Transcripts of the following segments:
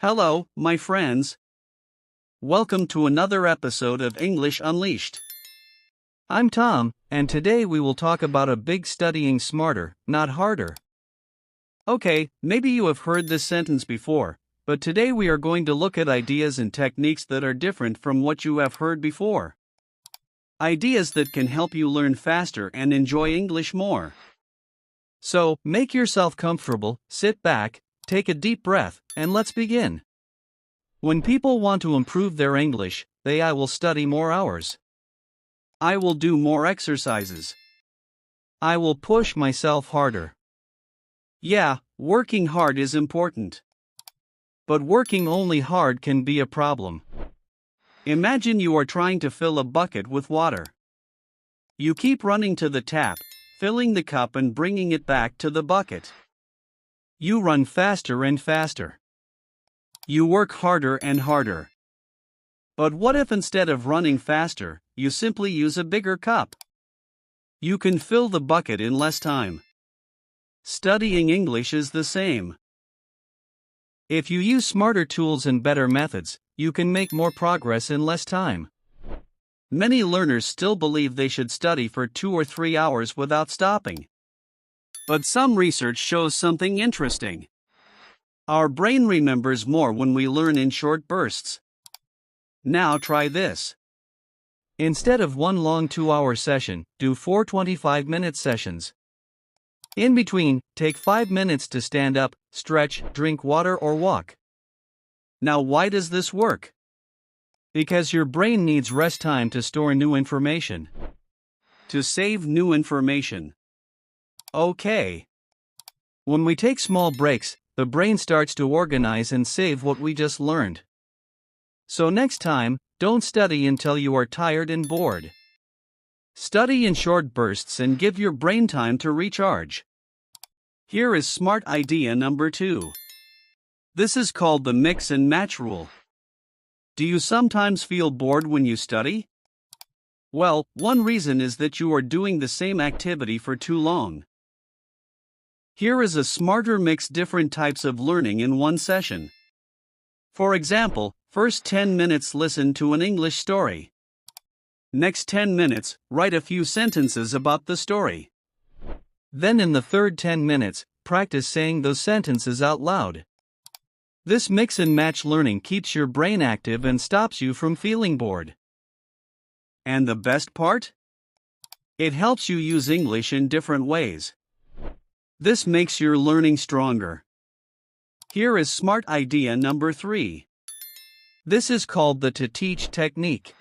Hello, my friends. Welcome to another episode of English Unleashed. I'm Tom, and today we will talk about a big studying smarter, not harder. Okay, maybe you have heard this sentence before, but today we are going to look at ideas and techniques that are different from what you have heard before. Ideas that can help you learn faster and enjoy English more. So, make yourself comfortable, sit back, take a deep breath, and let's begin. When people want to improve their English, I will study more hours. I will do more exercises. I will push myself harder. Yeah, working hard is important. But working only hard can be a problem. Imagine you are trying to fill a bucket with water. You keep running to the tap, filling the cup and bringing it back to the bucket. You run faster and faster. You work harder and harder. But what if instead of running faster, you simply use a bigger cup? You can fill the bucket in less time. Studying English is the same. If you use smarter tools and better methods, you can make more progress in less time. Many learners still believe they should study for 2 or 3 hours without stopping. But some research shows something interesting. Our brain remembers more when we learn in short bursts. Now try this. Instead of one long 2-hour session, do 4 25-minute sessions. In between, take 5 minutes to stand up, stretch, drink water or walk. Now why does this work? Because your brain needs rest time to store new information. To save new information. Okay. When we take small breaks, the brain starts to organize and save what we just learned. So next time, don't study until you are tired and bored. Study in short bursts and give your brain time to recharge. Here is smart idea number 2. This is called the mix and match rule. Do you sometimes feel bored when you study? Well, one reason is that you are doing the same activity for too long. Here is a smarter mix different types of learning in one session. For example, first 10 minutes listen to an English story. Next 10 minutes, write a few sentences about the story. Then in the third 10 minutes, practice saying those sentences out loud. This mix and match learning keeps your brain active and stops you from feeling bored. And the best part? It helps you use English in different ways. This makes your learning stronger. Here is smart idea number 3. This is called the to teach technique.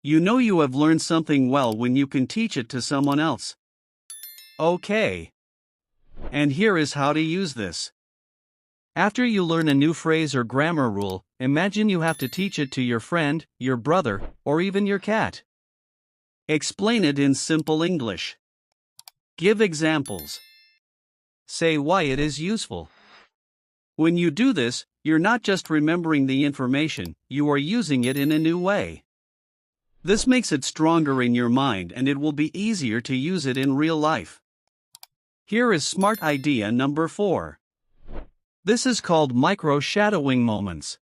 You know you have learned something well when you can teach it to someone else. Okay. And here is how to use this. After you learn a new phrase or grammar rule, imagine you have to teach it to your friend, your brother, or even your cat. Explain it in simple English. Give examples. Say why it is useful. When you do this, you're not just remembering the information, you are using it in a new way. This makes it stronger in your mind and it will be easier to use it in real life. Here is smart idea number 4. This is called micro-shadowing moments.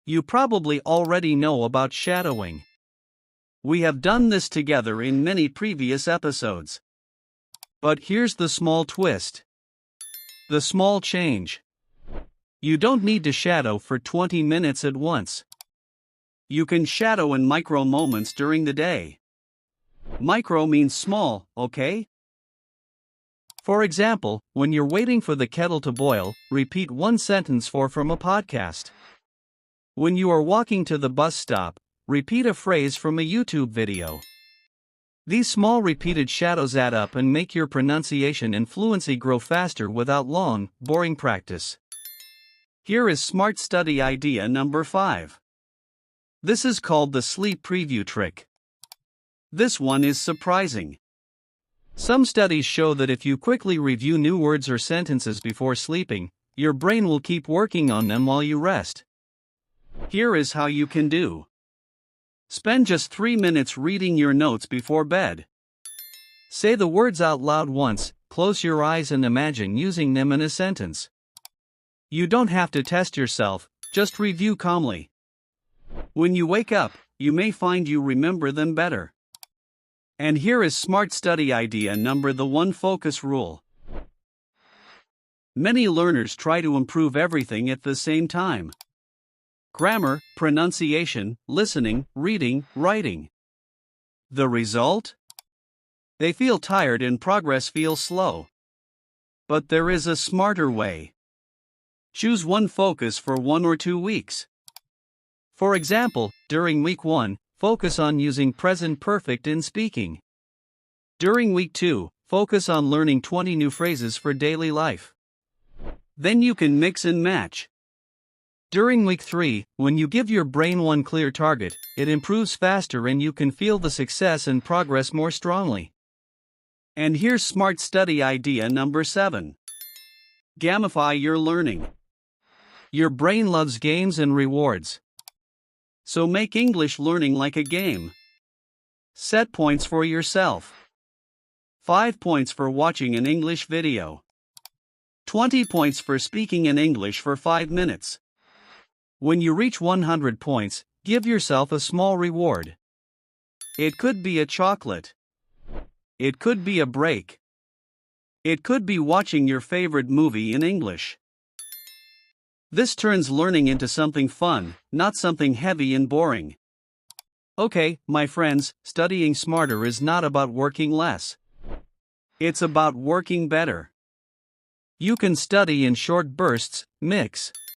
You probably already know about shadowing. We have done this together in many previous episodes. But here's the small twist. The small change. You don't need to shadow for 20 minutes at once. You can shadow in micro moments during the day. Micro means small, okay? For example, when you're waiting for the kettle to boil, repeat one sentence from a podcast. When you are walking to the bus stop, repeat a phrase from a YouTube video. These small repeated shadows add up and make your pronunciation and fluency grow faster without long, boring practice. Here is smart study idea number 5. This is called the sleep preview trick. This one is surprising. Some studies show that if you quickly review new words or sentences before sleeping, your brain will keep working on them while you rest. Here is how you can do. Spend just 3 minutes reading your notes before bed. Say the words out loud once, close your eyes and imagine using them in a sentence. You don't have to test yourself, just review calmly. When you wake up, you may find you remember them better. And here is smart study idea number the 1 focus rule. Many learners try to improve everything at the same time. Grammar, pronunciation, listening, reading, writing. The result? They feel tired and progress feels slow. But there is a smarter way. Choose one focus for 1 or 2 weeks. For example, during week 1, focus on using present perfect in speaking. During week 2, focus on learning 20 new phrases for daily life. Then you can mix and match. During week 3, when you give your brain one clear target, it improves faster and you can feel the success and progress more strongly. And here's smart study idea number 7. Gamify your learning. Your brain loves games and rewards. So make English learning like a game. Set points for yourself. 5 points for watching an English video. 20 points for speaking in English for 5 minutes. When you reach 100 points, give yourself a small reward. It could be a chocolate. It could be a break. It could be watching your favorite movie in English. This turns learning into something fun, not something heavy and boring. Okay, my friends, studying smarter is not about working less. It's about working better. You can study in short bursts, mix